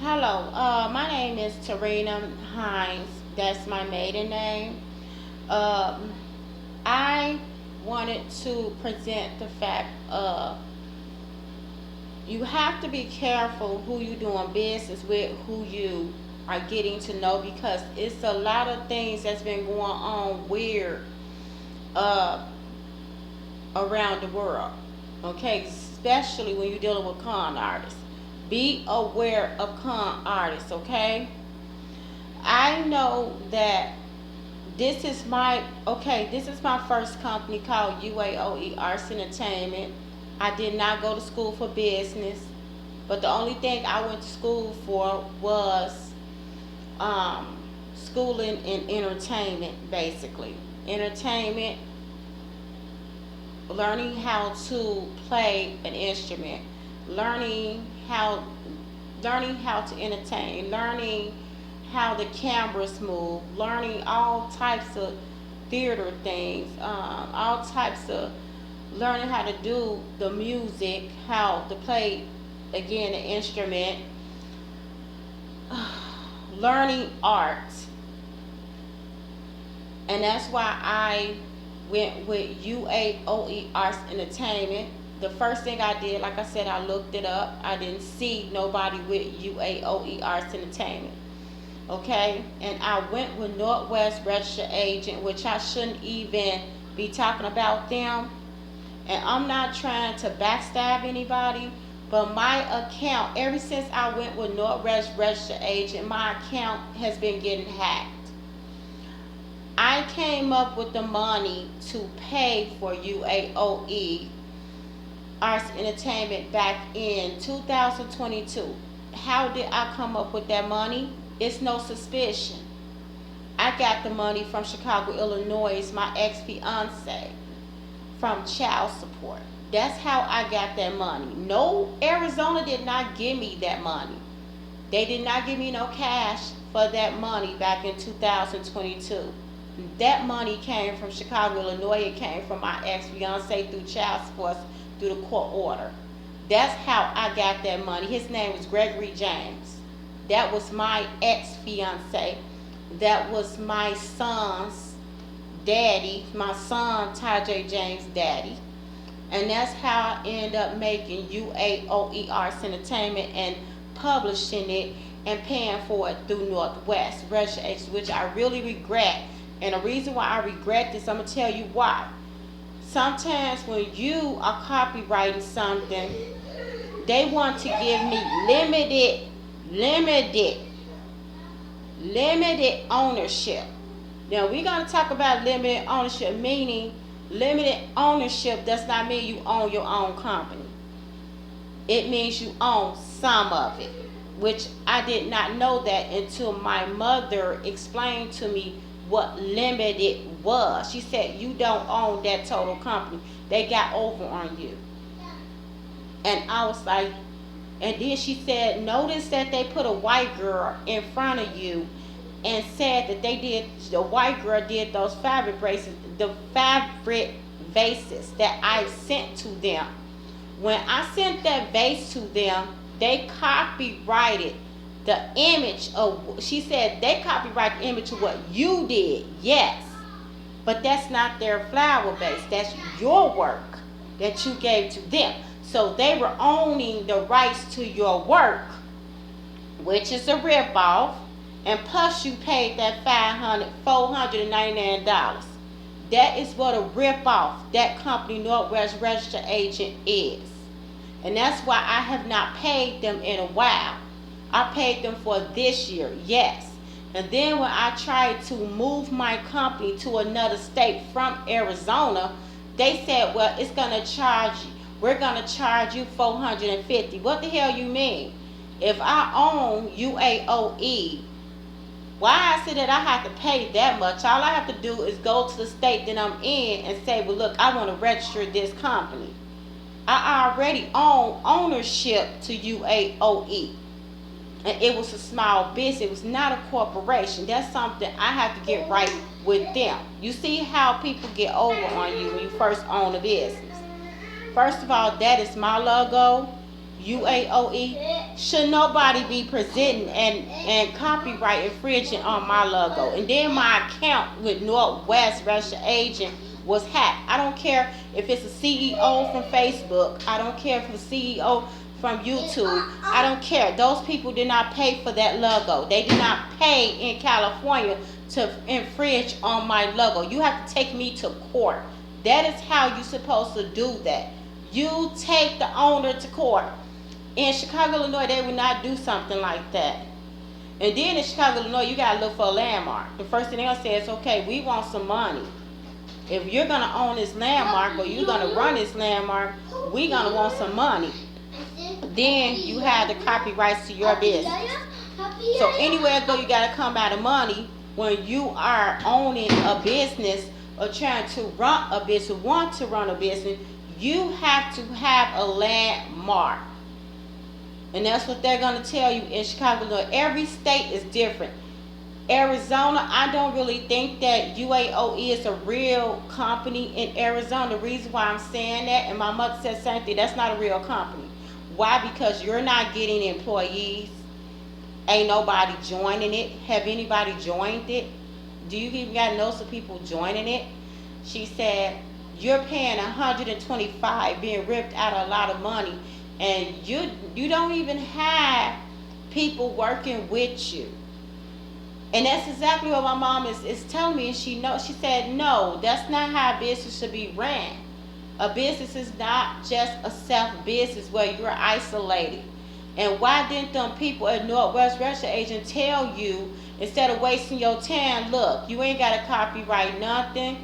Hello, my name is TERENA Hines. That's my maiden name. Um, I wanted to present the fact you have to be careful who you doing business with, who you are getting to know, because it's a lot of things that's been going on weird uh, around the world. Okay, especially when you're dealing with con artists. Be aware of con artists. Okay, I know that this is my first company called UAOE Arts Entertainment. I did not go to school for business, but the only thing I went to school for was um, schooling in entertainment, basically. Entertainment, learning how to play an instrument, learning how learning how to entertain, learning how the cameras move, learning all types of theater things, all types of learning how to do the music, how to play again the instrument, learning art. And that's why I went with UAOE Arts Entertainment. The first thing I did, like I said, I looked it up. I didn't see nobody with UAOE Arts Entertainment. Okay, and I went with Northwest Registered Agent, which I shouldn't even be talking about them. And I'm not trying to backstab anybody, but my account, ever since I went with Northwest Registered Agent, my account has been getting hacked. I came up with the money to pay for UAOE Arts Entertainment back in 2022. How did I come up with that money? It's no suspicion. I got the money from Chicago, Illinois, my ex-fiance, from child support. That's how I got that money. No, Arizona did not give me that money. They did not give me no cash for that money back in 2022. That money came from Chicago, Illinois. It came from my ex-fiance through child support, through the court order. That's how I got that money. His name was Gregory James. That was my ex-fiance. That was my son's daddy, my son Tajay James' daddy. And that's how I ended up making UAOE Arts Entertainment and publishing it and paying for it through Northwest Registered Agents, which I really regret. And the reason why I regret this, I'm going to tell you why. Sometimes when you are copywriting something, they want to give me limited ownership. Now we're going to talk about limited ownership, meaning limited ownership does not mean you own your own company. It means you own some of it, which I did not know that until my mother explained to me what limited was. She said, you don't own that total company. They got over on you. And I was like, and then she said, notice that they put a white girl in front of you and said that the white girl did those fabric braces, the fabric vases that I sent to them. When I sent that vase to them, they copyrighted the image of, she said they copyrighted the image of what you did, yes. But that's not their flower base. That's your work that you gave to them. So they were owning the rights to your work, which is a ripoff. And plus you paid that $499. That is what a ripoff that company Northwest Registered Agent is. And that's why I have not paid them in a while. I paid them for this year, yes. And then when I tried to move my company to another state from Arizona, they said, well, it's going to charge you. We're going to charge you $450. What the hell you mean? If I own UAOE, why is it that I have to pay that much? All I have to do is go to the state that I'm in and say, well, look, I want to register this company. I already own ownership to UAOE. And it was a small business. It was not a corporation. That's something I have to get right with them. You see how people get over on you when you first own a business. First of all, that is my logo. UAOE, should nobody be presenting and copyright infringing on my logo. And then my account with Northwest Russia Agent was hacked. I don't care if it's a CEO from Facebook. I don't care if it's a CEO from YouTube. I don't care. Those people did not pay for that logo. They did not pay in California to infringe on my logo. You have to take me to court. That is how you're supposed to do that. You take the owner to court. In Chicago, Illinois, they would not do something like that. And then in Chicago, Illinois, you got to look for a landmark. The first thing they're going to say is, okay, we want some money. If you're going to own this landmark or you're going to run this landmark, we're going to want some money. Then you have the copyrights to your business. So anywhere go, you got to come out of money when you are owning a business or trying to run a business, want to run a business. You have to have a landmark. And that's what they're going to tell you in Chicago, Illinois. Every state is different. Arizona, I don't really think that UAOE is a real company in Arizona. The reason why I'm saying that, and my mother said the same thing, that's not a real company. Why? Because you're not getting employees. Ain't nobody joining it. Have anybody joined it? Do you even got to know some people joining it? She said, you're paying $125, being ripped out of a lot of money, and you don't even have people working with you. And that's exactly what my mom is telling me. And she said, no, that's not how a business should be ran. A business is not just a self-business where you're isolated. And why didn't them people at Northwest Russia Agent tell you, instead of wasting your time, look, you ain't got to copyright nothing.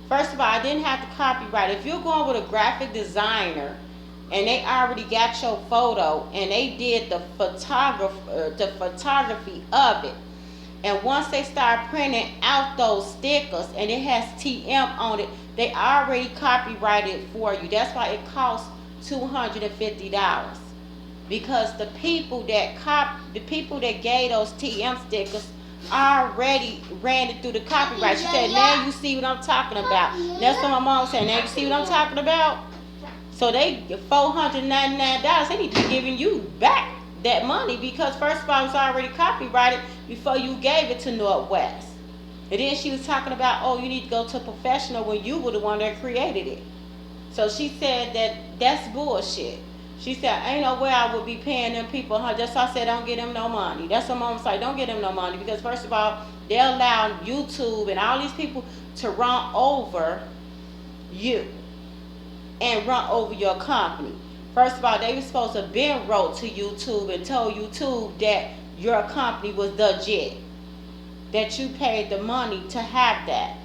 First of all, I didn't have to copyright. If you're going with a graphic designer and they already got your photo and they did the photography of it, and once they start printing out those stickers and it has TM on it, they already copyrighted it for you. That's why it costs $250. Because the people that gave those TM stickers already ran it through the copyright. She said, now you see what I'm talking about. That's what my mom said. Now you see what I'm talking about? So they $499, they need to be giving you back that money, because first of all, it was already copyrighted before you gave it to Northwest. And then she was talking about, oh, you need to go to a professional when you were the one that created it. So she said that that's bullshit. She said, ain't no way I would be paying them people. That's why I said, don't get them no money. That's what mom was like, don't get them no money. Because first of all, they'll allow YouTube and all these people to run over you and run over your company. First of all, they were supposed to have been wrote to YouTube and told YouTube that your company was legit, that you paid the money to have that.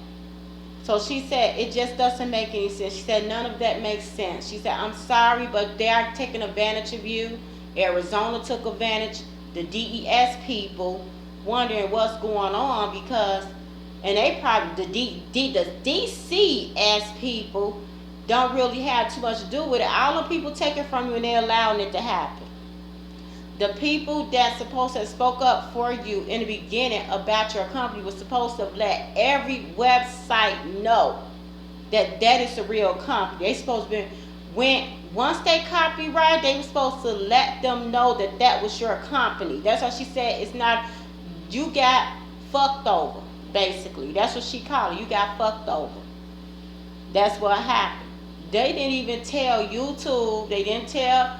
So she said, it just doesn't make any sense. She said, none of that makes sense. She said, I'm sorry, but they are taking advantage of you. Arizona took advantage. The DES people wondering what's going on because, and they probably, the DCS people don't really have too much to do with it. All the people take it from you and they're allowing it to happen. The people that supposed to have spoke up for you in the beginning about your company was supposed to have let every website know that that is a real company. They supposed to be, once they copyright, they were supposed to let them know that that was your company. That's why she said it's not, you got fucked over, basically. That's what she called it. You got fucked over. That's what happened. They didn't even tell YouTube, they didn't tell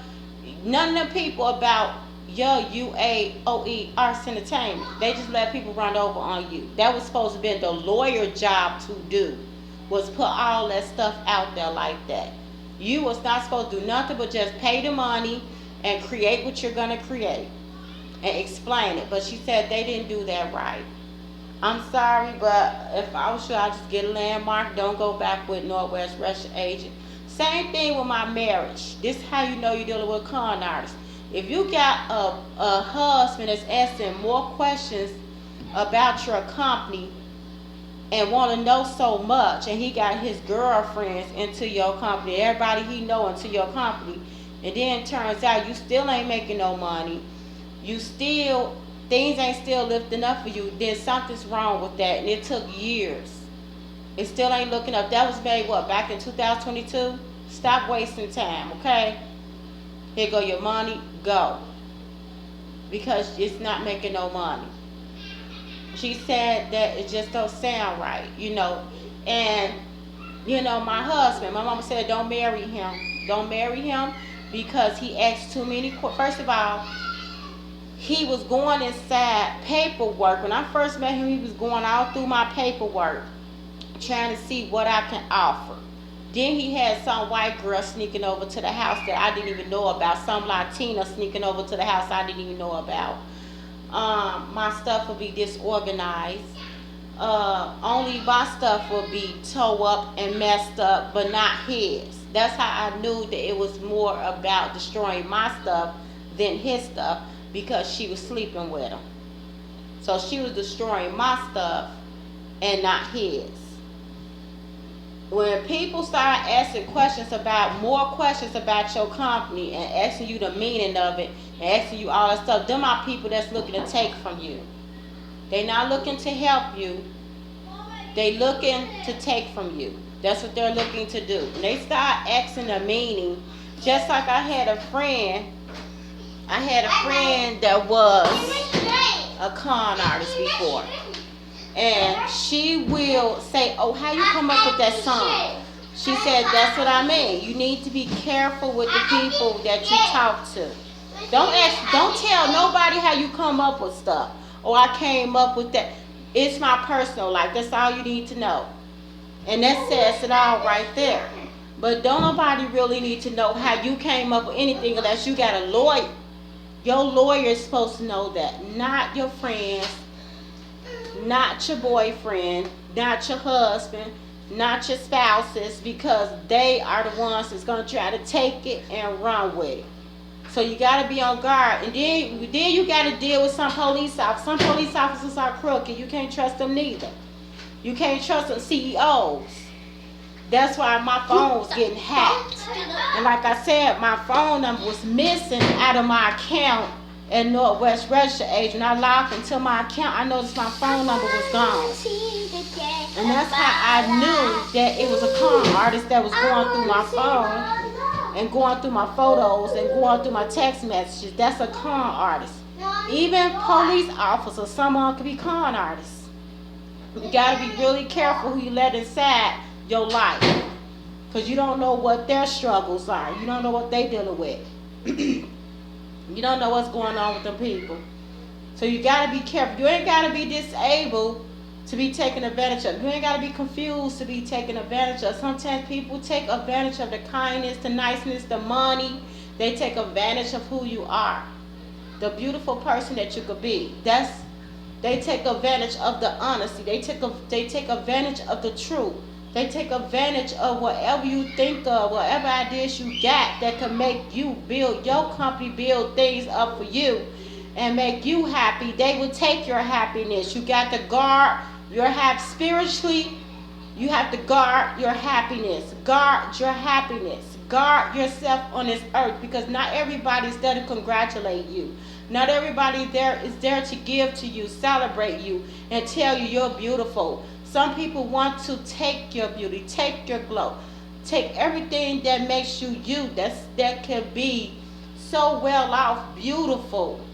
none of the people about your UAOE Arts Entertainment. They just let people run over on you. That was supposed to be the lawyer job to do, was put all that stuff out there like that. You was not supposed to do nothing but just pay the money and create what you're going to create and explain it. But she said they didn't do that right. I'm sorry, but if I was sure, I'd just get a landmark. Don't go back with Northwest Russia Agent. Same thing with my marriage. This is how you know you're dealing with con artists. If you got a husband that's asking more questions about your company and want to know so much, and he got his girlfriends into your company, everybody he know into your company, and then it turns out you still ain't making no money, things ain't still lifting up for you, then something's wrong with that, and it took years. It still ain't looking up. That was made, back in 2022? Stop wasting time, okay? Here go your money, go. Because it's not making no money. She said that it just don't sound right, And, my husband, my mama said don't marry him. Don't marry him because he asked too many. First of all, he was going inside paperwork. When I first met him, he was going all through my paperwork, trying to see what I can offer. Then he had some white girl sneaking over to the house that I didn't even know about. Some Latina sneaking over to the house I didn't even know about. My stuff would be disorganized. Only my stuff would be tore up and messed up, but not his. That's how I knew that it was more about destroying my stuff than his stuff, because she was sleeping with him. So she was destroying my stuff and not his. When people start asking more questions about your company and asking you the meaning of it and asking you all that stuff, them are people that's looking to take from you. They're not looking to help you. They looking to take from you. That's what they're looking to do. When they start asking the meaning, just like I had a friend that was a con artist before. And she will say, oh, how you come up with that song? She said, that's what I mean. You need to be careful with the people that you talk to. Don't tell nobody how you come up with stuff. Oh, I came up with that. It's my personal life. That's all you need to know. And that says it all right there. But don't nobody really need to know how you came up with anything unless you got a lawyer. Your lawyer is supposed to know that, not your friends, not your boyfriend, not your husband, not your spouses, because they are the ones that's going to try to take it and run with it. So you got to be on guard. And then you got to deal with some police officers. Some police officers are crooked. You can't trust them neither. You can't trust them CEOs. That's why my phone was getting hacked. And like I said, my phone number was missing out of my account at Northwest Register Agent. I logged into my account. I noticed my phone number was gone. And that's how I knew that it was a con artist that was going through my phone and going through my photos and going through my text messages. That's a con artist. Even police officers, someone could be con artists. You got to be really careful who you let inside your life, because you don't know what their struggles are. You don't know what they dealing with. You don't know what's going on with them people. So you got to be careful. You ain't got to be disabled to be taken advantage of. You ain't got to be confused to be taken advantage of. Sometimes people take advantage of the kindness, the niceness, the money. They take advantage of who you are, the beautiful person that you could be. They take advantage of the honesty. They take advantage of the truth. They take advantage of whatever you think of, whatever ideas you got that can make you build your company, build things up for you and make you happy. They will take your happiness. You got to guard your spiritually. You have to guard your happiness. Guard your happiness. Guard yourself on this earth, because not everybody is there to congratulate you. Not everybody is there to give to you, celebrate you, and tell you you're beautiful. Some people want to take your beauty, take your glow, take everything that makes you you, that can be so well off, beautiful,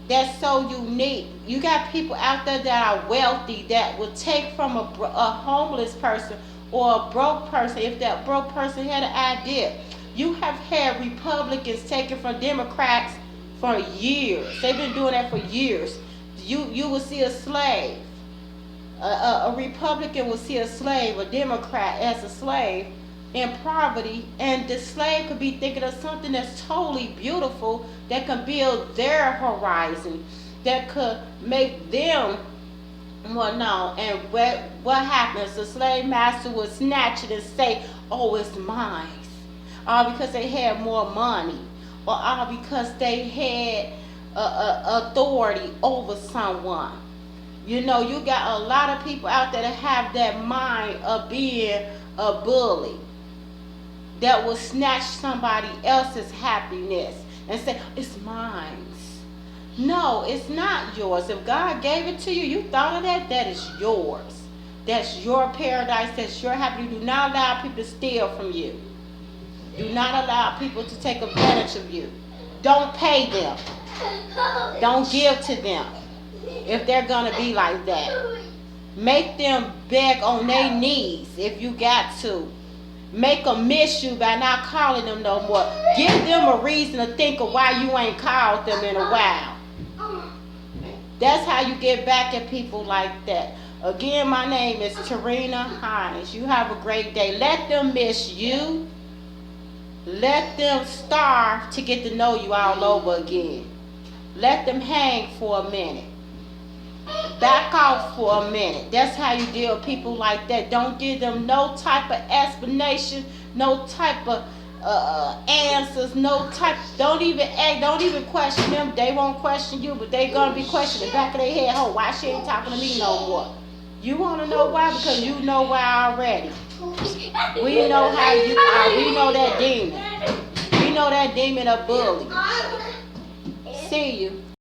that's so unique. You got people out there that are wealthy that will take from a homeless person or a broke person if that broke person had an idea. You have had Republicans taken from Democrats for years. They've been doing that for years. You will see a slave. A Republican will see a slave, a Democrat as a slave in poverty, and the slave could be thinking of something that's totally beautiful that can build their horizon, that could make them more known. And what happens? The slave master would snatch it and say, oh, it's mine. All because they had more money, or all because they had authority over someone. You got a lot of people out there that have that mind of being a bully, that will snatch somebody else's happiness and say, it's mine. No, it's not yours. If God gave it to you, you thought of that, that is yours. That's your paradise, that's your happiness. Do not allow people to steal from you. Do not allow people to take advantage of you. Don't pay them. Don't give to them if they're going to be like that. Make them beg on their knees if you got to. Make them miss you by not calling them no more. Give them a reason to think of why you ain't called them in a while. That's how you get back at people like that. Again, my name is TERENA HINES. You have a great day. Let them miss you. Let them starve to get to know you all over again. Let them hang for a minute. Back off for a minute. That's how you deal with people like that. Don't give them no type of explanation, no type of answers, no type. Don't even question them. They won't question you, but they gonna be questioning the back of their head. Oh, why she ain't talking to me no more? You wanna know why? Because you know why already. We know how you are. We know that demon. We know that demon of bullying. See you.